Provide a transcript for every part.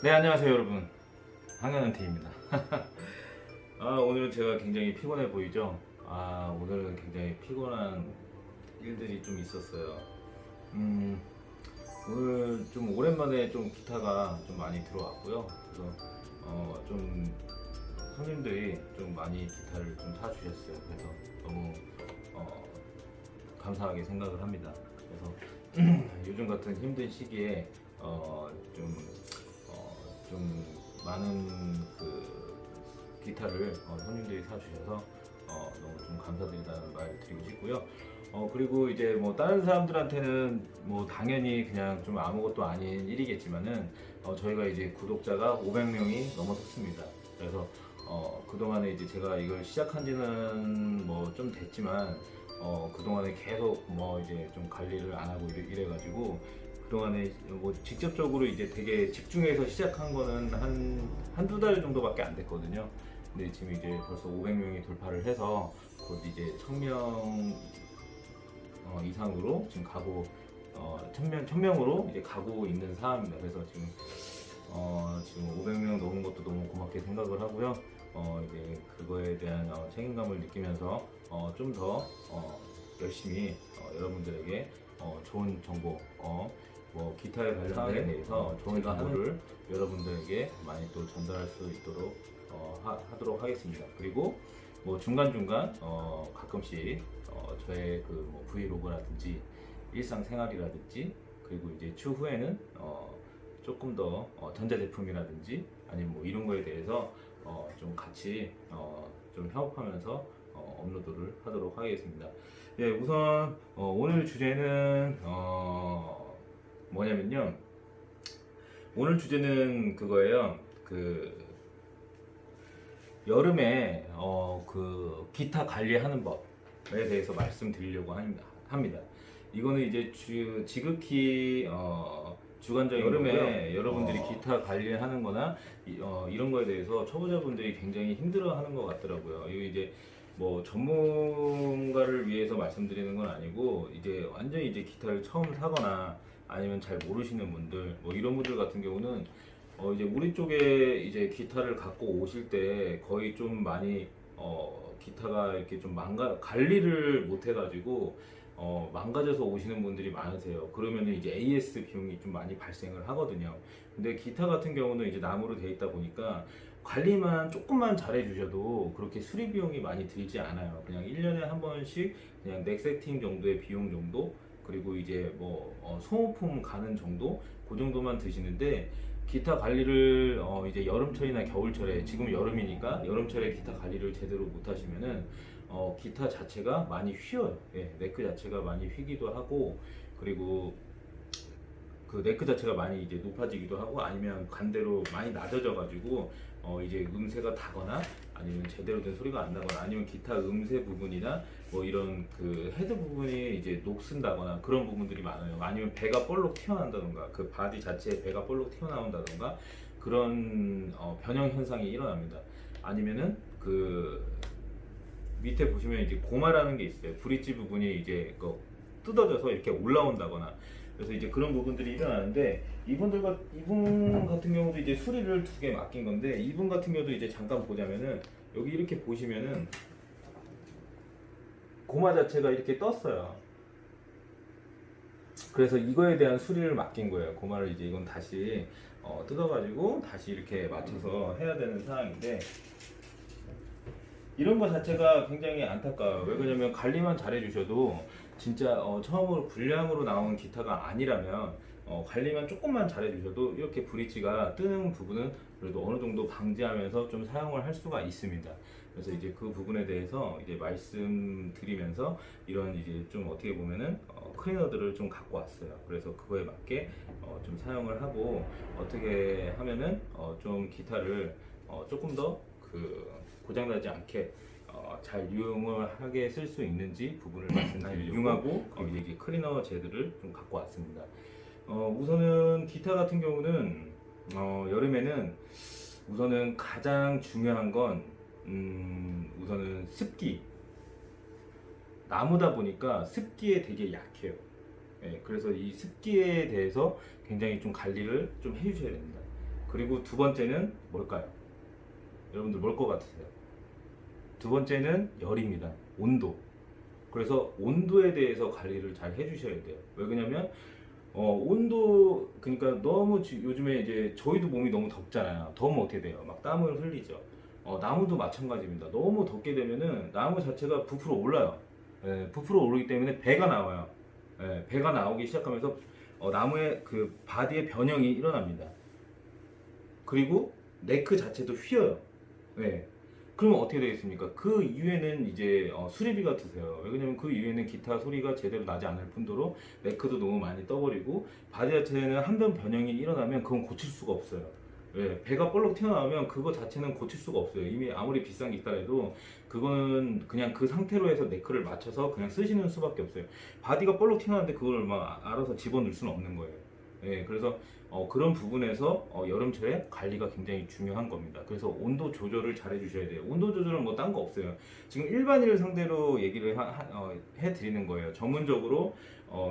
네, 안녕하세요 여러분. 황현한테입니다. 오늘은 제가 굉장히 피곤해 보이죠? 오늘은 굉장히 피곤한 일들이 좀 있었어요. 음, 오늘 좀 오랜만에 좀 기타가 좀 많이 들어왔고요. 그래서 좀 손님들이 좀 많이 기타를 좀 사주셨어요. 그래서 너무 어, 감사하게 생각을 합니다. 그래서 요즘 같은 힘든 시기에 좀 좀 많은 그 기타를 손님들이 사주셔서 너무 좀 감사드리다는 말을 드리고 싶고요. 그리고 이제 뭐 다른 사람들한테는 뭐 당연히 그냥 좀 아무것도 아닌 일이겠지만은 저희가 이제 구독자가 500명이 넘어섰습니다. 그래서 그동안에 이제 제가 이걸 시작한 지는 뭐 좀 됐지만 그동안에 계속 뭐 이제 좀 관리를 안 하고 이래가지고 그동안에 뭐 직접적으로 이제 되게 집중해서 시작한 거는 한두 달 정도밖에 안 됐거든요. 근데 지금 이제 벌써 500명이 돌파를 해서 곧 이제 1000명 이상으로 지금 가고 1000명으로 이제 가고 있는 상황입니다. 그래서 지금 500명 넘은 것도 너무 고맙게 생각을 하고요. 이제 그거에 대한 책임감을 느끼면서 좀 더 열심히 여러분들에게 좋은 정보, 뭐 기타에 관련된 대해서 좋은 정보를 여러분들에게 많이 또 전달할 수 있도록 하도록 하겠습니다. 그리고 뭐 중간중간 가끔씩 저의 그뭐 브이로그라든지 일상생활이라든지 그리고 이제 추후에는 조금 더 전자제품이라든지 아니면 뭐 이런 거에 대해서 좀 같이 좀 협업하면서 업로드를 하도록 하겠습니다. 예, 우선 오늘 주제는 뭐냐면요. 오늘 주제는 그거예요. 그 여름에 그 기타 관리하는 법에 대해서 말씀드리려고 합니다. 이거는 이제 지극히 주관적인 여름에 거고요. 여러분들이 기타 관리하는 거나 이런 거에 대해서 초보자분들이 굉장히 힘들어하는 것 같더라고요. 이거 이제 뭐 전문가를 위해서 말씀드리는 건 아니고 이제 완전히 이제 기타를 처음 사거나 아니면 잘 모르시는 분들 뭐 이런 분들 같은 경우는 이제 우리 쪽에 이제 기타를 갖고 오실 때 거의 좀 많이 기타가 이렇게 좀 관리를 못 해가지고 망가져서 오시는 분들이 많으세요. 그러면은 이제 AS 비용이 좀 많이 발생을 하거든요. 근데 기타 같은 경우는 이제 나무로 되어 있다 보니까 관리만 조금만 잘해 주셔도 그렇게 수리 비용이 많이 들지 않아요. 그냥 1년에 한 번씩 그냥 넥 세팅 정도의 비용 정도 그리고 이제 뭐 소모품 가는 정도 그 정도만 드시는데 기타 관리를 이제 여름철이나 겨울철에 지금 여름이니까 여름철에 기타 관리를 제대로 못 하시면은 기타 자체가 많이 휘어요. 예, 네크 자체가 많이 휘기도 하고 그리고 그 네크 자체가 많이 이제 높아지기도 하고 아니면 반대로 많이 낮아져 가지고 이제 음새가 다거나 아니면 제대로 된 소리가 안 나거나 아니면 기타 음새 부분이나 뭐 이런 그 헤드 부분이 이제 녹슨다거나 그런 부분들이 많아요. 아니면 배가 볼록 튀어나온다던가 그 바디 자체에 배가 볼록 튀어나온다던가 그런 변형 현상이 일어납니다. 아니면은 그 밑에 보시면 이제 고마라는 게 있어요. 브릿지 부분이 이제 뜯어져서 이렇게 올라온다거나 그래서 이제 그런 부분들이 일어나는데 이분 같은 경우도 이제 수리를 2개 맡긴 건데 이분 같은 경우도 이제 잠깐 보자면은 여기 이렇게 보시면은 고마 자체가 이렇게 떴어요. 그래서 이거에 대한 수리를 맡긴 거예요. 고마를 이제 이건 다시 뜯어가지고 다시 이렇게 맞춰서 해야 되는 상황인데 이런 거 자체가 굉장히 안타까워요. 왜 그러냐면 관리만 잘 해주셔도 진짜 처음으로 불량으로 나온 기타가 아니라면 관리만 조금만 잘 해주셔도 이렇게 브릿지가 뜨는 부분은 그래도 어느 정도 방지하면서 좀 사용을 할 수가 있습니다. 그래서 이제 그 부분에 대해서 이제 말씀드리면서 이런 이제 좀 어떻게 보면은 클리너들을 좀 갖고 왔어요. 그래서 그거에 맞게 좀 사용을 하고 어떻게 하면은 좀 기타를 조금 더 그 고장나지 않게 잘 유용을 하게 쓸 수 있는지 부분을 말씀드리려고 유용하고 이제 클리너 제들을 좀 갖고 왔습니다. 우선은 기타 같은 경우는 여름에는 우선은 가장 중요한 건 우선은 습기. 나무다 보니까 습기에 되게 약해요. 예, 그래서 이 습기에 대해서 굉장히 좀 관리를 좀 해주셔야 됩니다. 그리고 두 번째는 뭘까요? 여러분들 뭘 것 같으세요? 두 번째는 열입니다. 온도. 그래서 온도에 대해서 관리를 잘 해주셔야 돼요. 왜 그러냐면 온도 그러니까 너무 요즘에 이제 저희도 몸이 너무 덥잖아요. 더우면 어떻게 돼요? 막 땀을 흘리죠. 나무도 마찬가지입니다. 너무 덥게 되면은 나무 자체가 부풀어 올라요. 예, 부풀어 오르기 때문에 배가 나와요. 예, 배가 나오기 시작하면서 나무의 그 바디의 변형이 일어납니다. 그리고 네크 자체도 휘어요. 네. 그러면 어떻게 되겠습니까? 그 이후에는 이제 수리비가 드세요. 왜냐면 그 이후에는 기타 소리가 제대로 나지 않을 뿐더러 네크도 너무 많이 떠버리고 바디 자체는 한 번 변형이 일어나면 그건 고칠 수가 없어요. 예, 배가 볼록 튀어나오면 그거 자체는 고칠 수가 없어요. 이미 아무리 비싼 기타라도 그거는 그냥 그 상태로 해서 네크를 맞춰서 그냥 쓰시는 수밖에 없어요. 바디가 볼록 튀어나오는데 그걸 막 알아서 집어넣을 수는 없는 거예요. 예, 그래서 그런 부분에서 여름철에 관리가 굉장히 중요한 겁니다. 그래서 온도 조절을 잘 해주셔야 돼요. 온도 조절은 뭐 딴 거 없어요. 지금 일반인을 상대로 얘기를 해드리는 거예요. 전문적으로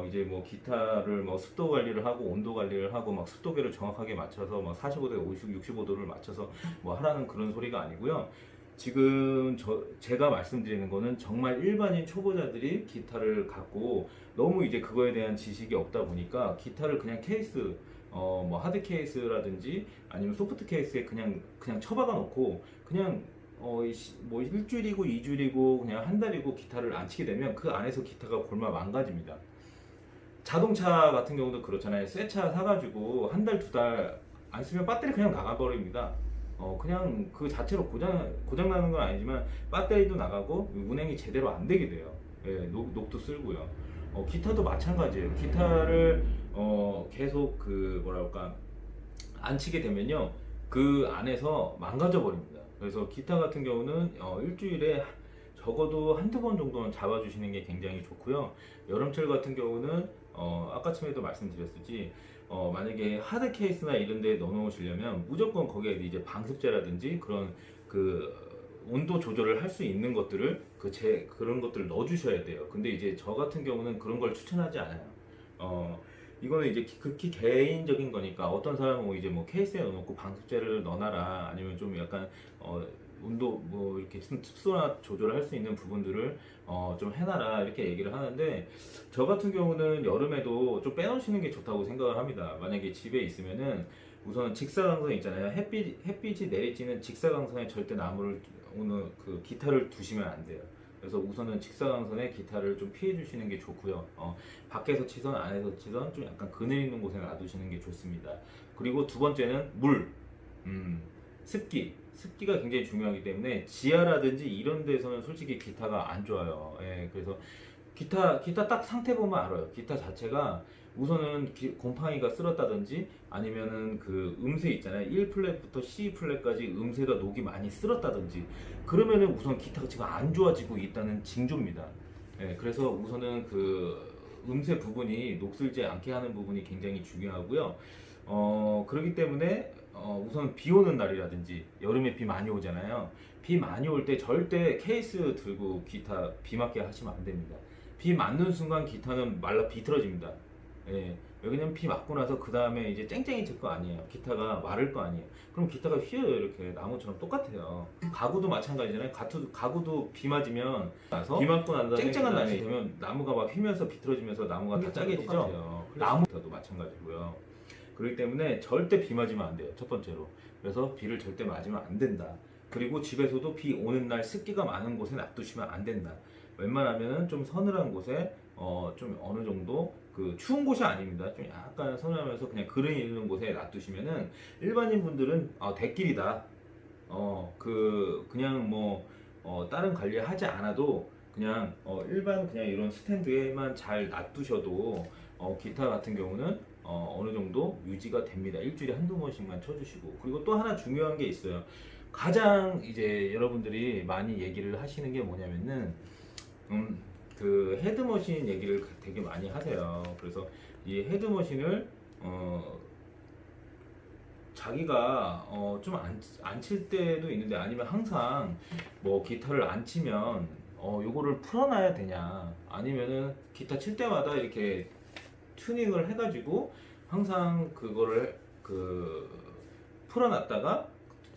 이제 뭐 기타를 뭐 습도 관리를 하고 온도 관리를 하고 막 습도계를 정확하게 맞춰서 막 45도, 50, 65도를 맞춰서 뭐 하라는 그런 소리가 아니고요. 지금 제가 말씀드리는 거는 정말 일반인 초보자들이 기타를 갖고 너무 이제 그거에 대한 지식이 없다 보니까 기타를 그냥 케이스 뭐 하드 케이스라든지 아니면 소프트 케이스에 그냥 처박아 놓고 그냥 뭐 일주일이고 이주일이고 그냥 한 달이고 기타를 안 치게 되면 그 안에서 기타가 골마 망가집니다. 자동차 같은 경우도 그렇잖아요. 새 차 사가지고 한 달, 두 달 안 쓰면 배터리 그냥 나가버립니다. 그냥 그 자체로 고장 나는 건 아니지만 배터리도 나가고 운행이 제대로 안 되게 돼요. 예, 녹도 쓸고요. 기타도 마찬가지예요. 기타를 계속 그 뭐랄까 안 치게 되면요 그 안에서 망가져 버립니다. 그래서 기타 같은 경우는 일주일에 적어도 한두 번 정도는 잡아주시는 게 굉장히 좋고요. 여름철 같은 경우는 아까쯤에도 말씀드렸듯이 만약에 하드 케이스나 이런 데 넣어 놓으시려면 무조건 거기에 이제 방습제라든지 그런 그 온도 조절을 할 수 있는 것들을 그런 것들을 넣어 주셔야 돼요. 근데 이제 저 같은 경우는 그런 걸 추천하지 않아요. 이거는 이제 극히 개인적인 거니까 어떤 사람은 뭐 이제 뭐 케이스에 넣어놓고 방습제를 넣어놔라 아니면 좀 약간 온도 뭐 이렇게 습도나 조절할 수 있는 부분들을 좀 해놔라 이렇게 얘기를 하는데 저 같은 경우는 여름에도 좀 빼놓으시는 게 좋다고 생각을 합니다. 만약에 집에 있으면은 우선 직사광선 있잖아요. 햇빛이 내리쬐는 직사광선에 절대 나무를 오늘 그 기타를 두시면 안 돼요. 그래서 우선은 직사광선에 기타를 좀 피해 주시는 게 좋고요. 밖에서 치던 안에서 치던 좀 약간 그늘 있는 곳에 놔두시는 게 좋습니다. 그리고 두 번째는 물, 습기가 굉장히 중요하기 때문에 지하라든지 이런 데서는 솔직히 기타가 안 좋아요. 예, 그래서 기타 딱 상태 보면 알아요. 기타 자체가 우선은 곰팡이가 쓸었다든지 아니면은 그 음세 있잖아요. 1플랫부터 C 플랫까지 음세가 녹이 많이 쓸었다든지 그러면은 우선 기타가 지금 안 좋아지고 있다는 징조입니다. 예, 그래서 우선은 그 음세 부분이 녹슬지 않게 하는 부분이 굉장히 중요하고요. 그렇기 때문에 우선 비 오는 날이라든지 여름에 비 많이 오잖아요. 비 많이 올 때 절대 케이스 들고 기타 비 맞게 하시면 안 됩니다. 비 맞는 순간 기타는 말라 비틀어집니다. 예. 왜냐면 비 맞고 나서 그 다음에 이제 쨍쨍해질 거 아니에요. 기타가 마를 거 아니에요. 그럼 기타가 휘어요. 이렇게 나무처럼 똑같아요. 가구도 마찬가지잖아요. 가구도 비 맞으면 나서 비 맞고 난 다음에 쨍쨍한 날이 되면 나무가 막 휘면서 비틀어지면서 나무가 다 짜게지죠. 나무도 마찬가지고요. 그렇기 때문에 절대 비 맞으면 안 돼요. 첫 번째로. 그래서 비를 절대 맞으면 안 된다. 그리고 집에서도 비 오는 날 습기가 많은 곳에 놔두시면 안 된다. 웬만하면은 좀 서늘한 곳에 좀 어느 정도 그 추운 곳이 아닙니다. 좀 약간 서늘하면서 그냥 그늘이 있는 곳에 놔두시면은 일반인 분들은 대길이다. 그냥 뭐 다른 관리하지 않아도 그냥 일반 그냥 이런 스탠드에만 잘 놔두셔도 기타 같은 경우는 어느 정도 유지가 됩니다. 일주일에 한두 번씩만 쳐주시고 그리고 또 하나 중요한 게 있어요. 가장 이제 여러분들이 많이 얘기를 하시는 게 뭐냐면은 그 헤드머신 얘기를 되게 많이 하세요. 그래서 이 헤드머신을 자기가 좀 안 칠 때도 있는데 아니면 항상 뭐 기타를 안 치면 요거를 풀어놔야 되냐 아니면은 기타 칠 때마다 이렇게 튜닝을 해가지고 항상 그거를 풀어놨다가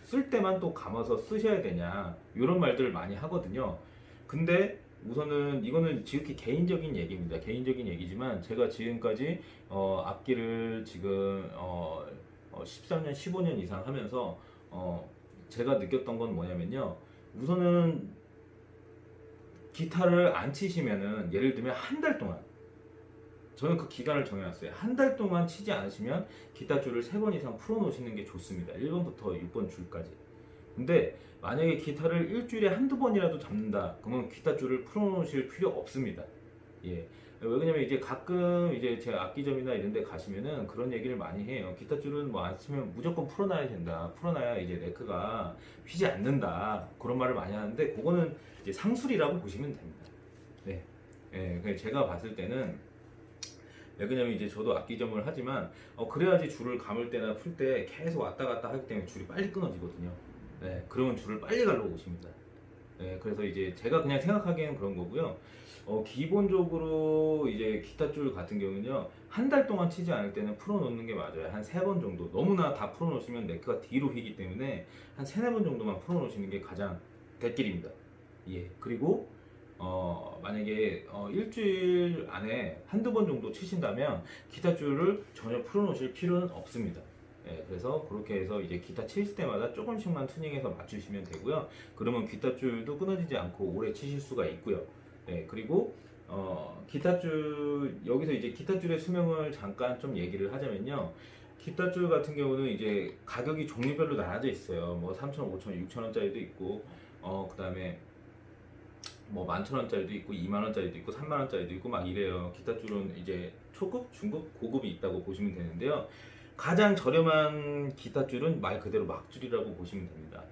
쓸 때만 또 감아서 쓰셔야 되냐 이런 말들을 많이 하거든요. 근데 우선은 이거는 지극히 개인적인 얘기입니다. 개인적인 얘기지만 제가 지금까지 악기를 지금 13년, 15년 이상 하면서 제가 느꼈던 건 뭐냐면요. 우선은 기타를 안 치시면은 예를 들면 한 달 동안 저는 그 기간을 정해놨어요. 한 달 동안 치지 않으시면 기타 줄을 3번 이상 풀어놓으시는 게 좋습니다. 1번부터 6번 줄까지. 근데 만약에 기타를 일주일에 한두 번이라도 잡는다 그러면 기타 줄을 풀어놓으실 필요 없습니다. 예. 왜 그러냐면 이제 가끔 이제 제 악기점이나 이런 데 가시면은 그런 얘기를 많이 해요. 기타 줄은 뭐 안 치면 무조건 풀어놔야 된다. 풀어놔야 이제 네크가 휘지 않는다. 그런 말을 많이 하는데 그거는 이제 상술이라고 보시면 됩니다. 네. 예. 제가 봤을 때는 왜 그러냐면 이제 저도 악기점을 하지만 그래야지 줄을 감을 때나 풀 때 계속 왔다 갔다 하기 때문에 줄이 빨리 끊어지거든요. 네, 그러면 줄을 빨리 갈러 오십니다. 네, 그래서 이제 제가 그냥 생각하기에는 그런 거고요. 기본적으로 이제 기타 줄 같은 경우는요, 한 달 동안 치지 않을 때는 풀어놓는 게 맞아요. 한 3번 정도. 너무나 다 풀어놓으시면 네크가 뒤로 휘기 때문에 한 3-4번 정도만 풀어놓으시는 게 가장 대길입니다. 예. 그리고 만약에 일주일 안에 한두 번 정도 치신다면 기타 줄을 전혀 풀어놓으실 필요는 없습니다. 예, 그래서 그렇게 해서 이제 기타 칠 때마다 조금씩만 튜닝해서 맞추시면 되고요. 그러면 기타 줄도 끊어지지 않고 오래 치실 수가 있고요. 예, 그리고 기타 줄 여기서 이제 기타 줄의 수명을 잠깐 좀 얘기를 하자면요. 기타 줄 같은 경우는 이제 가격이 종류별로 나눠져 있어요. 뭐 3,000원, 5,000원, 6,000원짜리도 있고 그다음에 뭐 11,000원짜리도 있고 2만원짜리도 있고 3만원짜리도 있고 막 이래요. 기타 줄은 이제 초급, 중급, 고급이 있다고 보시면 되는데요. 가장 저렴한 기타 줄은 말 그대로 막줄이라고 보시면 됩니다.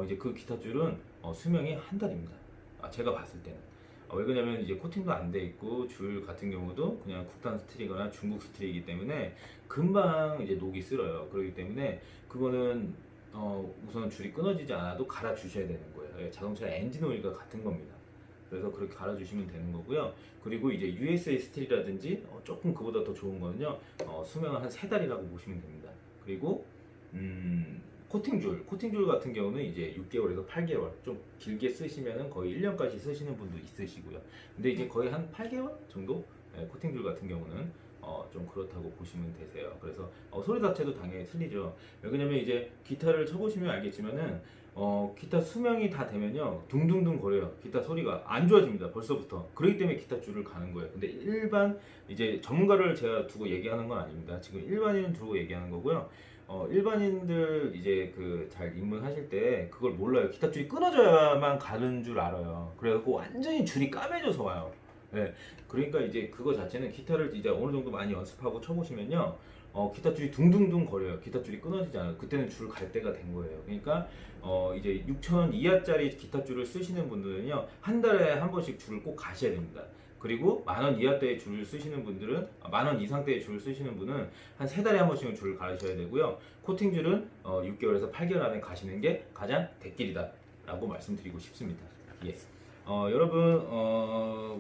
이제 그 기타 줄은 수명이 한 달입니다. 제가 봤을 때는. 왜 그러냐면 이제 코팅도 안 돼 있고 줄 같은 경우도 그냥 국산 스틸이거나 중국 스틸이기 때문에 금방 이제 녹이 쓸어요. 그렇기 때문에 그거는 우선 줄이 끊어지지 않아도 갈아 주셔야 되는 거예요. 자동차 엔진 오일과 같은 겁니다. 그래서 그렇게 갈아주시면 되는 거고요. 그리고 이제 USA 스틸이라든지 조금 그보다 더 좋은 거는요. 수명은 한 3달이라고 보시면 됩니다. 그리고 코팅줄 같은 경우는 이제 6개월에서 8개월 좀 길게 쓰시면은 거의 1년까지 쓰시는 분도 있으시고요. 근데 이제 거의 한 8개월 정도 코팅줄 같은 경우는 좀 그렇다고 보시면 되세요. 그래서 소리 자체도 당연히 틀리죠. 왜냐면 이제 기타를 쳐보시면 알겠지만은 기타 수명이 다 되면요 둥둥둥 거려요. 기타 소리가 안 좋아집니다. 벌써부터. 그렇기 때문에 기타 줄을 가는 거예요. 근데 일반 이제 전문가를 제가 두고 얘기하는 건 아닙니다. 지금 일반인 두고 얘기하는 거고요. 일반인들 이제 그 잘 입문하실 때 그걸 몰라요. 기타 줄이 끊어져야만 가는 줄 알아요. 그래갖고 완전히 줄이 까매져서 와요. 네. 그러니까 이제 그거 자체는 기타를 이제 어느 정도 많이 연습하고 쳐보시면요. 기타 줄이 둥둥둥 거려요. 기타 줄이 끊어지지 않아요. 그때는 줄 갈 때가 된 거예요. 그러니까 이제 6,000원 이하짜리 기타 줄을 쓰시는 분들은요. 한 달에 한 번씩 줄을 꼭 가셔야 됩니다. 그리고 10,000원 이하대의 줄을 쓰시는 분들은 10,000원 이상대의 줄을 쓰시는 분은 한 3달에 한 번씩은 줄을 갈으셔야 되고요. 코팅 줄은 6개월에서 8개월 안에 가시는 게 가장 대길이다 라고 말씀드리고 싶습니다. 예. 여러분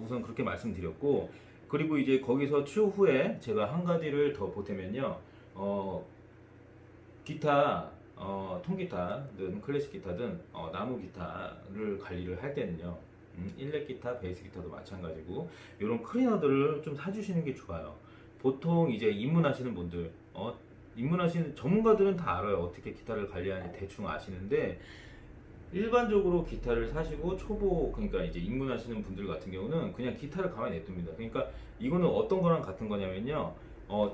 우선 그렇게 말씀드렸고 그리고 이제 거기서 추후에 제가 한 가지를 더 보태면요. 기타 통기타든 클래식 기타든 나무 기타를 관리를 할 때는요. 일렉 기타, 베이스 기타도 마찬가지고 이런 클리너들을 좀 사주시는 게 좋아요. 보통 이제 입문하시는 분들 입문하시는 전문가들은 다 알아요. 어떻게 기타를 관리하는지 대충 아시는데 일반적으로 기타를 사시고 초보 그러니까 이제 입문하시는 분들 같은 경우는 그냥 기타를 가만히 냅둡니다. 그러니까 이거는 어떤 거랑 같은 거냐면요.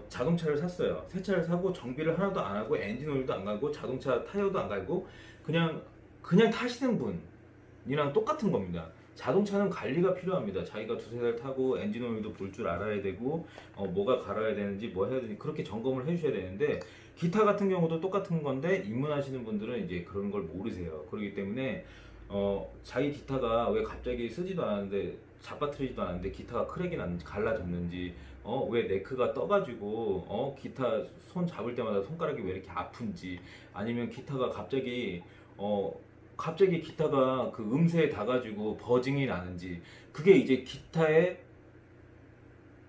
자동차를 샀어요. 새 차를 사고 정비를 하나도 안 하고 엔진 오일도 안 갈고 자동차 타이어도 안 갈고 그냥 타시는 분이랑 똑같은 겁니다. 자동차는 관리가 필요합니다. 자기가 2-3달 타고 엔진 오일도 볼 줄 알아야 되고 뭐가 갈아야 되는지 뭐 해야 되는지 그렇게 점검을 해주셔야 되는데 기타 같은 경우도 똑같은 건데 입문하시는 분들은 이제 그런 걸 모르세요. 그렇기 때문에 자기 기타가 왜 갑자기 쓰지도 않았는데 잡아트리지도 않았는데 기타가 크랙이 났는지 갈라졌는지 왜 네크가 떠가지고 기타 손 잡을 때마다 손가락이 왜 이렇게 아픈지 아니면 기타가 갑자기 기타가 그 음새에 닿아가지고 버징이 나는지 그게 이제 기타의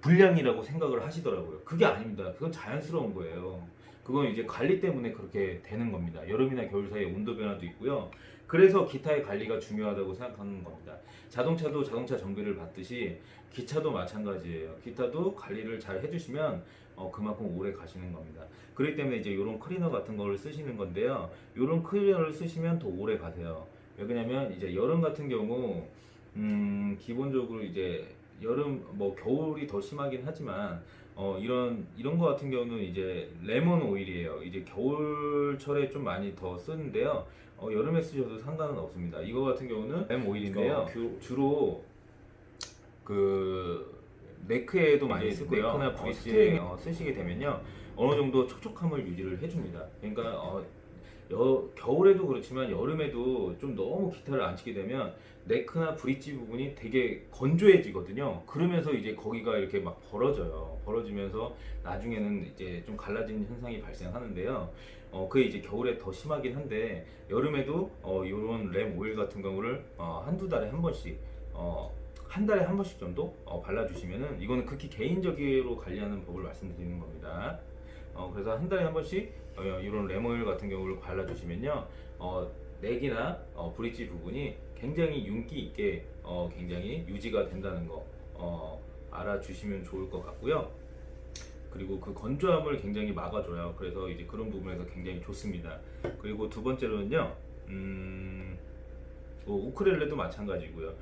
불량이라고 생각을 하시더라고요. 그게 아닙니다. 그건 자연스러운 거예요. 그건 이제 관리 때문에 그렇게 되는 겁니다. 여름이나 겨울 사이에 온도 변화도 있고요. 그래서 기타의 관리가 중요하다고 생각하는 겁니다. 자동차도 자동차 정비를 받듯이 기차도 마찬가지예요. 기타도 관리를 잘 해주시면 그만큼 오래 가시는 겁니다. 그렇기 때문에 이제 이런 클리너 같은 거를 쓰시는 건데요. 이런 클리너를 쓰시면 더 오래 가세요. 왜 그러냐면 이제 여름 같은 경우 기본적으로 이제 여름 뭐 겨울이 더 심하긴 하지만 이런 거 같은 경우는 이제 레몬 오일이에요. 이제 겨울철에 좀 많이 더 쓰는데요. 여름에 쓰셔도 상관은 없습니다. 이거 같은 경우는 레몬 오일인데요. 주로 그 네크에도 많이 쓰고요. 네크나 브릿지에 쓰시게 되면요. 어느 정도 촉촉함을 유지를 해줍니다. 그러니까 겨울에도 그렇지만 여름에도 좀 너무 기타를 안 치게 되면 네크나 브릿지 부분이 되게 건조해지거든요. 그러면서 이제 거기가 이렇게 막 벌어져요. 벌어지면서 나중에는 이제 좀 갈라지는 현상이 발생하는데요. 그게 이제 겨울에 더 심하긴 한데 여름에도 이런 램 오일 같은 경우를 한두 달에 한 번씩 한 달에 한 번씩 정도 발라주시면은 이거는 극히 개인적으로 관리하는 법을 말씀드리는 겁니다. 그래서 한 달에 한 번씩 이런 레몬오일 같은 경우를 발라주시면요, 넥이나 브릿지 부분이 굉장히 윤기 있게 굉장히 유지가 된다는 거 알아주시면 좋을 것 같고요. 그리고 그 건조함을 굉장히 막아줘요. 그래서 이제 그런 부분에서 굉장히 좋습니다. 그리고 두 번째로는요, 우크렐레도 마찬가지고요.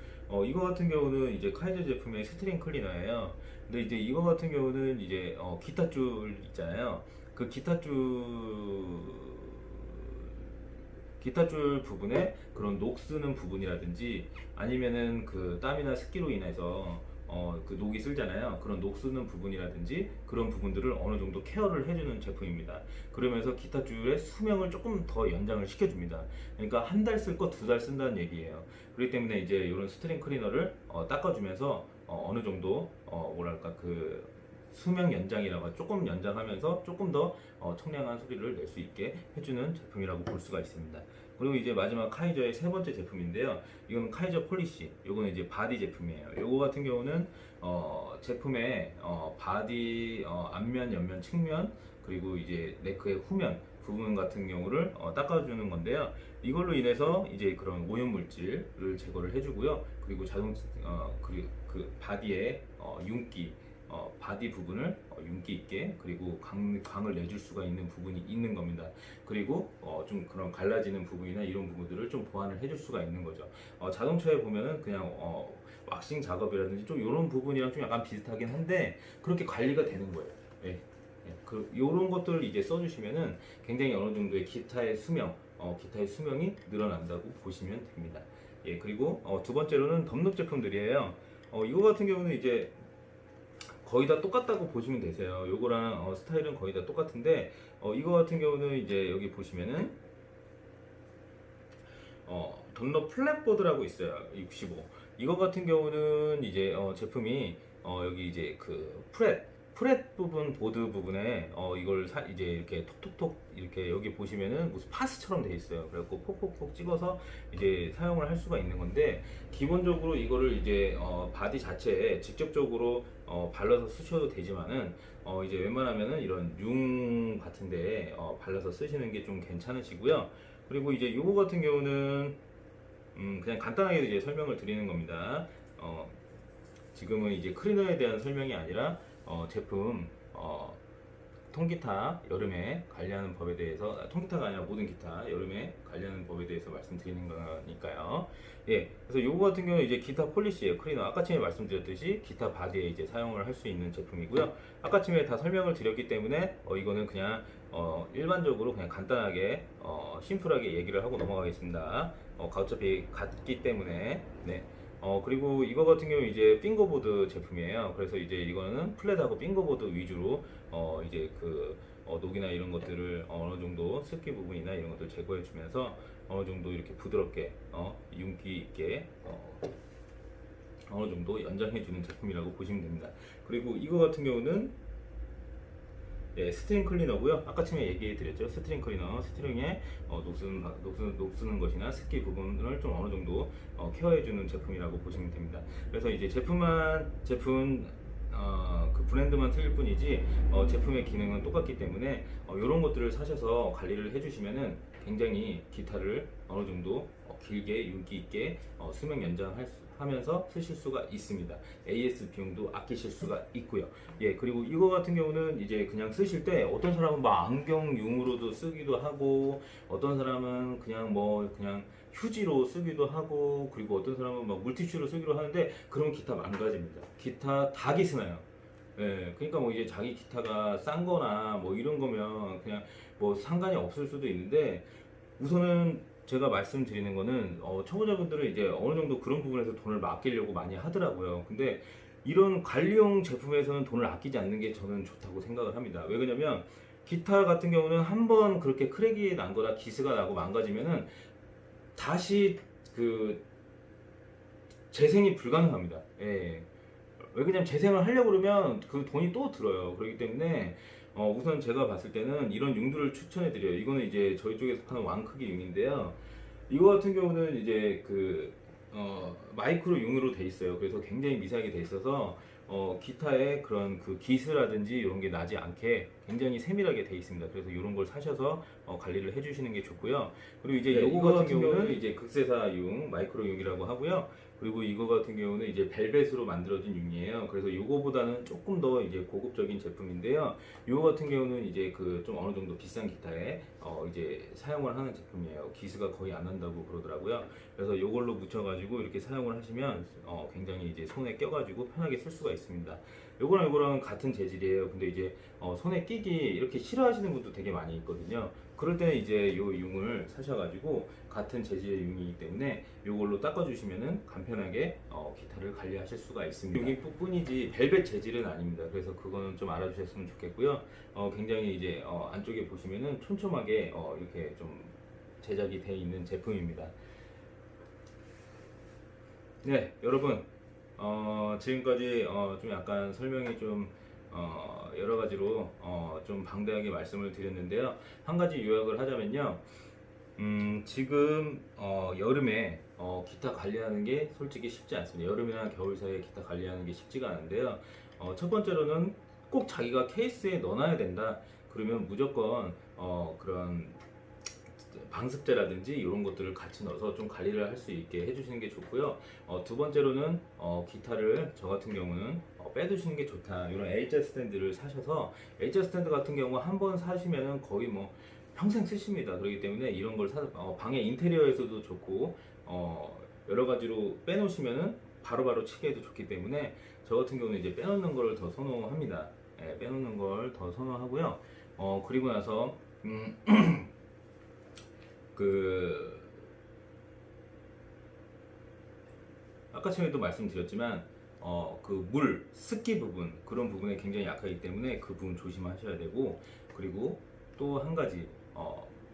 이거 같은 경우는 이제 카이저 제품의 스트링 클리너예요. 근데 이제 이거 같은 경우는 이제 기타 줄 있잖아요. 그 기타 줄 부분에 그런 녹쓰는 부분이라든지 아니면은 그 땀이나 습기로 인해서 그 녹이 슬잖아요. 그런 녹쓰는 부분이라든지 그런 부분들을 어느 정도 케어를 해주는 제품입니다. 그러면서 기타 줄의 수명을 조금 더 연장을 시켜줍니다. 그러니까 한 달 쓸 거 두 달 쓴다는 얘기예요. 그렇기 때문에 이제 이런 스트링 클리너를 닦아주면서 어느 정도 뭐랄까 그 수명 연장이라고 조금 연장하면서 조금 더 청량한 소리를 낼 수 있게 해주는 제품이라고 볼 수가 있습니다. 그리고 이제 마지막 카이저의 세 번째 제품인데요. 이건 카이저 폴리시. 이거는 이제 바디 제품이에요. 이거 같은 경우는 제품의 바디 앞면, 옆면, 측면 그리고 이제 네크의 후면 부분 같은 경우를 닦아주는 건데요. 이걸로 인해서 이제 그런 오염 물질을 제거를 해주고요. 그리고 그 바디의 윤기 바디 부분을 윤기 있게 그리고 광을 내줄 수가 있는 부분이 있는 겁니다. 그리고 좀 그런 갈라지는 부분이나 이런 부분들을 좀 보완을 해줄 수가 있는 거죠. 자동차에 보면은 그냥 왁싱 작업이라든지 좀 이런 부분이랑 좀 약간 비슷하긴 한데 그렇게 관리가 되는 거예요. 예. 이런 것들을 이제 써주시면은 굉장히 어느 정도의 기타의 수명이 늘어난다고 보시면 됩니다. 예, 그리고 두 번째로는 덤록 제품들이에요. 이거 같은 경우는 이제 거의 다 똑같다고 보시면 되세요. 요거랑 스타일은 거의 다 똑같은데 이거 같은 경우는 이제 여기 보시면은 덤럽 플랫보드라고 있어요. 65. 이거 같은 경우는 이제 제품이 여기 이제 그 프렛 부분 보드 부분에 이걸 이제 이렇게 톡톡톡 이렇게 여기 보시면은 무슨 파스처럼 돼 있어요. 그래갖고 폭폭폭 찍어서 이제 사용을 할 수가 있는 건데 기본적으로 이거를 이제 바디 자체에 직접적으로 발라서 쓰셔도 되지만은 이제 웬만하면은 이런 융 같은데 발라서 쓰시는 게 좀 괜찮으시고요. 그리고 이제 요거 같은 경우는 그냥 간단하게 이제 설명을 드리는 겁니다. 지금은 이제 클리너에 대한 설명이 아니라 제품 통기타 여름에 관리하는 법에 대해서 통기타가 아니라 모든 기타 여름에 관리하는 법에 대해서 말씀드리는 거니까요. 예, 그래서 요거 같은 경우는 이제 기타 폴리시예요. 클리너 아까 전에 말씀드렸듯이 기타 바디에 이제 사용을 할 수 있는 제품이고요. 아까 전에 다 설명을 드렸기 때문에 이거는 그냥 일반적으로 그냥 간단하게 심플하게 얘기를 하고 넘어가겠습니다. 어차피 같기 때문에 네. 그리고 이거 같은 경우 이제 핑거보드 제품이에요. 그래서 이제 이거는 플랫하고 핑거보드 위주로 이제 그 녹이나 이런 것들을 어느 정도 습기 부분이나 이런 것들 제거해 주면서 어느 정도 이렇게 부드럽게 윤기 있게 어느 정도 연장해 주는 제품이라고 보시면 됩니다. 그리고 이거 같은 경우는 네, 스트링 클리너고요. 아까 전에 얘기해 드렸죠. 스트링 클리너, 스트링에 녹쓰는 것이나 습기 부분을 좀 어느 정도 케어해 주는 제품이라고 보시면 됩니다. 그래서 이제 제품 그 브랜드만 틀릴 뿐이지 제품의 기능은 똑같기 때문에 이런 것들을 사셔서 관리를 해주시면은 굉장히 기타를 어느 정도 길게 윤기 있게 수명 연장하면서 쓰실 수가 있습니다. AS 비용도 아끼실 수가 있고요. 예, 그리고 이거 같은 경우는 이제 그냥 쓰실 때 어떤 사람은 막 안경용으로도 쓰기도 하고 어떤 사람은 그냥 그냥 휴지로 쓰기도 하고 그리고 어떤 사람은 막 물티슈로 쓰기로 하는데 그러면 기타 망가집니다. 기타 다 기스나요. 예, 그러니까 이제 자기 기타가 싼 거나 이런 거면 그냥 상관이 없을 수도 있는데 우선은 제가 말씀드리는 거는 초보자분들은 이제 어느 정도 그런 부분에서 돈을 아끼려고 많이 하더라고요. 근데 이런 관리용 제품에서는 돈을 아끼지 않는 게 저는 좋다고 생각을 합니다. 왜 그러냐면 기타 같은 경우는 한번 그렇게 크랙이 난 거나 기스가 나고 망가지면은 다시 그 재생이 불가능합니다. 예. 왜 그냥 재생을 하려고 그러면 그 돈이 또 들어요. 그렇기 때문에 우선 제가 봤을 때는 이런 융들을 추천해 드려요. 이거는 이제 저희 쪽에서 파는 왕 크기 융인데요. 이거 같은 경우는 이제 마이크로 융으로 돼 있어요. 그래서 굉장히 미세하게 돼 있어서 기타에 그런 그 기스라든지 이런 게 나지 않게 굉장히 세밀하게 돼 있습니다. 그래서 이런 걸 사셔서 관리를 해주시는 게 좋고요. 그리고 이제 이거 같은 경우는 이제 극세사 융, 마이크로 융이라고 하고요. 그리고 이거 같은 경우는 이제 벨벳으로 만들어진 융이에요. 그래서 이거보다는 조금 더 이제 고급적인 제품인데요. 이거 같은 경우는 이제 좀 어느 정도 비싼 기타에 이제 사용을 하는 제품이에요. 기스가 거의 안 난다고 그러더라고요. 그래서 이걸로 묻혀가지고 이렇게 사용을 하시면 굉장이 이제 손에 껴가지고 편하게 쓸 수가 있습니다. 요거랑 요거랑 같은 재질이에요. 근데 이제 손에 끼기 이렇게 싫어하시는 분도 되게 많이 있거든요. 그럴 때는 이제 요 융을 사셔가지고 같은 재질의 융이기 때문에 요걸로 닦아주시면은 간편하게 기타를 관리하실 수가 있습니다. 융이 뿐이지 벨벳 재질은 아닙니다. 그래서 그거는 좀 알아주셨으면 좋겠고요. 굉장히 이제 안쪽에 보시면은 촘촘하게 이렇게 좀 제작이 되어 있는 제품입니다. 네, 여러분 지금까지 좀 약간 설명이 좀 여러 가지로 좀 방대하게 말씀을 드렸는데요. 한 가지 요약을 하자면요. 지금 여름에 기타 관리하는 게 솔직히 쉽지 않습니다. 여름이나 겨울 사이에 기타 관리하는 게 쉽지가 않은데요. 첫 번째로는 꼭 자기가 케이스에 넣어놔야 된다. 그러면 무조건 그런 방습제라든지 이런 것들을 같이 넣어서 좀 관리를 할 수 있게 해주시는 게 좋고요. 두 번째로는 기타를 저 같은 경우는 빼두시는 게 좋다. 이런 A자 스탠드를 사셔서 A자 스탠드 같은 경우 한 번 사시면은 거의 평생 쓰십니다. 그렇기 때문에 이런 걸 방의 인테리어에서도 좋고 여러 가지로 빼놓으시면은 바로바로 치기에도 좋기 때문에 저 같은 경우는 이제 빼놓는 걸 더 선호합니다. 예, 빼놓는 걸 더 선호하고요. 그리고 나서 아까 전에도 말씀드렸지만 습기 부분 그런 부분에 굉장히 약하기 때문에 그 부분 조심하셔야 되고 그리고 또 한 가지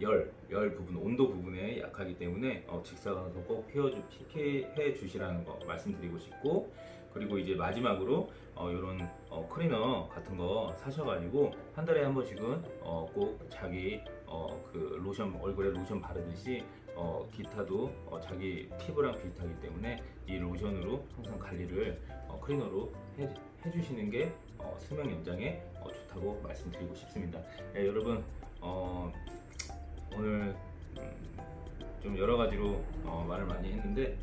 열 부분 온도 부분에 약하기 때문에 직사광선 꼭 피해 주시라는 거 말씀드리고 싶고 그리고 이제 마지막으로 이런 클리너 같은 거 사셔가지고 한 달에 한 번씩은 꼭 자기 로션 얼굴에 로션 바르듯이 기타도 자기 피부랑 비슷하기 때문에 이 로션으로 항상 관리를 클리너로 해주시는 게 수명 연장에 좋다고 말씀드리고 싶습니다. 네, 여러분 오늘 좀 여러 가지로 말을 많이 했는데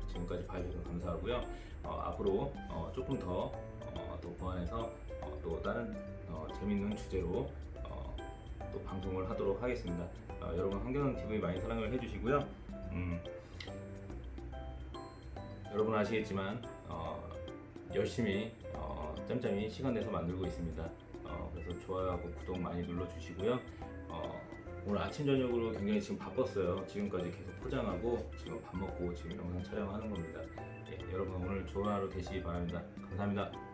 지금까지 봐주셔서 감사하고요. 앞으로 조금 더 또 보완해서 또 다른 재밌는 주제로 또 방송을 하도록 하겠습니다. 여러분 한경영 TV 많이 사랑을 해주시고요. 여러분 아시겠지만 열심히 짬짬이 시간 내서 만들고 있습니다. 그래서 좋아요하고 구독 많이 눌러주시고요. 오늘 아침 저녁으로 굉장히 지금 바빴어요. 지금까지 계속 포장하고 지금 밥 먹고 지금 영상 촬영하는 겁니다. 예, 여러분 오늘 좋은 하루 되시기 바랍니다. 감사합니다.